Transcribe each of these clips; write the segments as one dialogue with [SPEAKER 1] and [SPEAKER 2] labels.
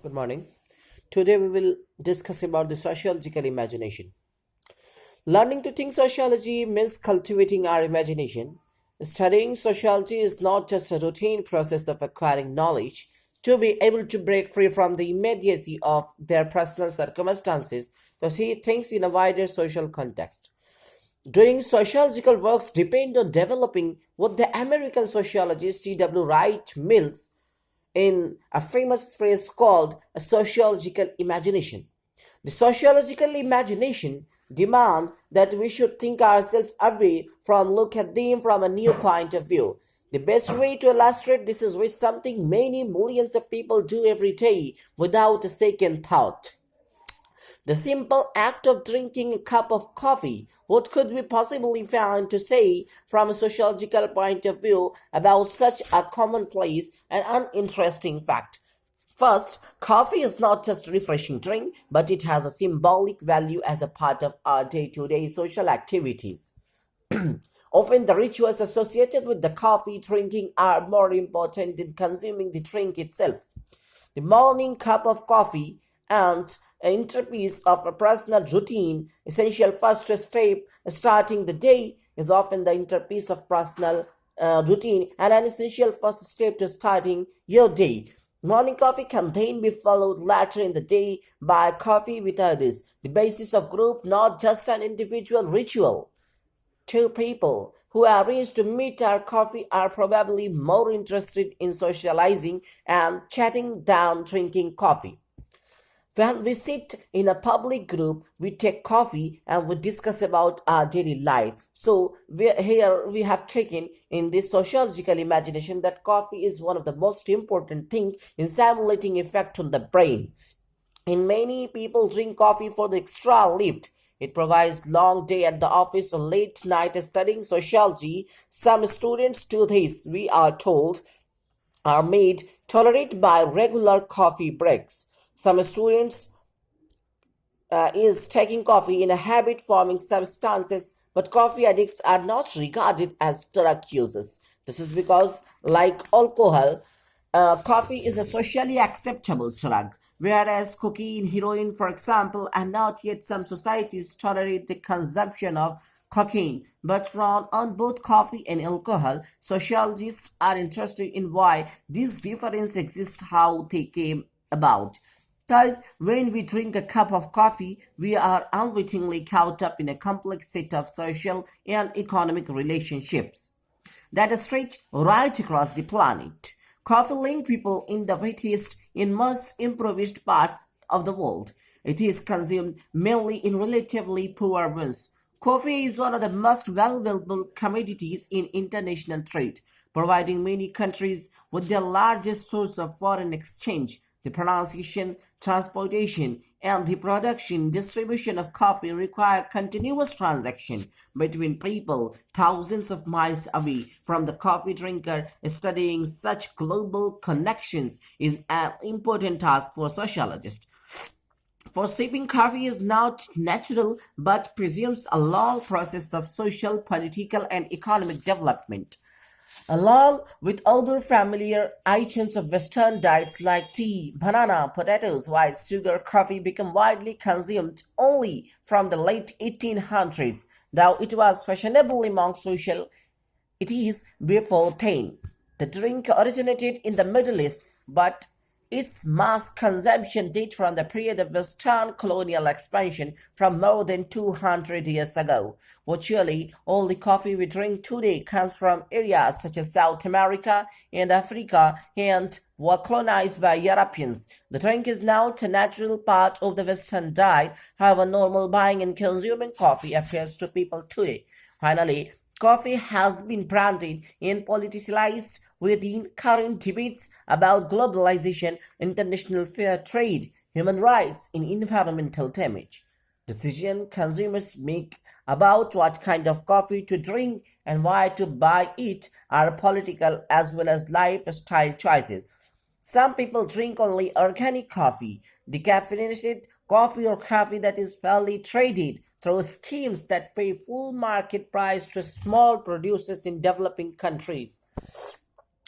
[SPEAKER 1] Good morning. Today we will discuss about the sociological imagination. Learning to think sociology means cultivating our imagination. Studying sociology is not just a routine process of acquiring knowledge. To be able to break free from the immediacy of their personal circumstances, to see things in a wider social context. Doing sociological works depend on developing what the American sociologist C.W. Wright Mills in a famous phrase called a sociological imagination. The sociological imagination demands that we should think ourselves away from look at them from a new point of view. The best way to illustrate this is with something many millions of people do every day without a second thought. The simple act of drinking a cup of coffee. What could we possibly find to say from a sociological point of view about such a commonplace and uninteresting fact? First, coffee is not just a refreshing drink, but it has a symbolic value as a part of our day-to-day social activities. Often the rituals associated with the coffee drinking are more important than consuming the drink itself. The morning cup of coffee and an interpiece of a personal routine, essential first step starting the day, is often the interpiece of personal routine and an essential first step to starting your day. Morning coffee can then be followed later in the day by coffee with others, the basis of group, not just an individual ritual. Two people who arrange to meet our coffee are probably more interested in socializing and chatting than drinking coffee. When we sit in a public group, we take coffee and we discuss about our daily life. So here we have taken in this sociological imagination that coffee is one of the most important things in simulating effect on the brain. And many people drink coffee for the extra lift. It provides long day at the office or late night studying sociology. Some students do this, we are told, are made tolerate by regular coffee breaks. Some students is taking coffee in a habit forming substances, but coffee addicts are not regarded as drug users. This is because, like alcohol, coffee is a socially acceptable drug, whereas cocaine, heroin, for example, and not yet some societies tolerate the consumption of cocaine. But on both coffee and alcohol, sociologists are interested in why these differences exist, how they came about. Third, when we drink a cup of coffee, we are unwittingly caught up in a complex set of social and economic relationships that stretch right across the planet. Coffee links people in the wealthiest and most impoverished parts of the world. It is consumed mainly in relatively poor ones. Coffee is one of the most valuable commodities in international trade, providing many countries with their largest source of foreign exchange. The pronunciation, transportation, and the production distribution of coffee require continuous transaction between people thousands of miles away from the coffee drinker. Studying such global connections is an important task for sociologists. For sipping coffee is not natural but presumes a long process of social, political, and economic development. Along with other familiar items of Western diets like tea, banana, potatoes, white sugar, coffee became widely consumed only from the late 1800s, though it was fashionable among social it is before 10. The drink originated in the Middle East, but its mass consumption dates from the period of Western colonial expansion from more than 200 years ago. Virtually all the coffee we drink today comes from areas such as South America and Africa and were colonized by Europeans. The drink is now a natural part of the Western diet. However, normal buying and consuming coffee appears to people today. Finally, coffee has been branded and politicized within current debates about globalization, international fair trade, human rights, and environmental damage. Decisions consumers make about what kind of coffee to drink and why to buy it are political as well as lifestyle choices. Some people drink only organic coffee, decaffeinated coffee, or coffee that is fairly traded through schemes that pay full market price to small producers in developing countries.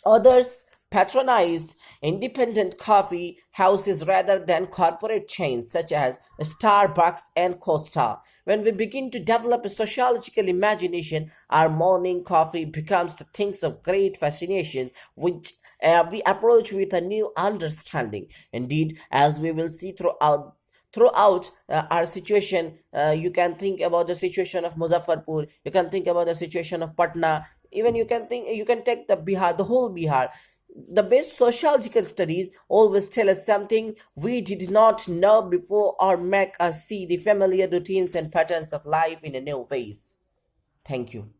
[SPEAKER 1] Others patronize independent coffee houses rather than corporate chains such as Starbucks and Costa. When we begin to develop a sociological imagination, our morning coffee becomes a thing of great fascination, which we approach with a new understanding. Indeed, as we will see throughout our situation, you can think about the situation of Muzaffarpur, you can think about the situation of Patna, even you can take the Bihar, the whole Bihar. The best sociological studies always tell us something we did not know before or make us see the familiar routines and patterns of life in a new ways. Thank you.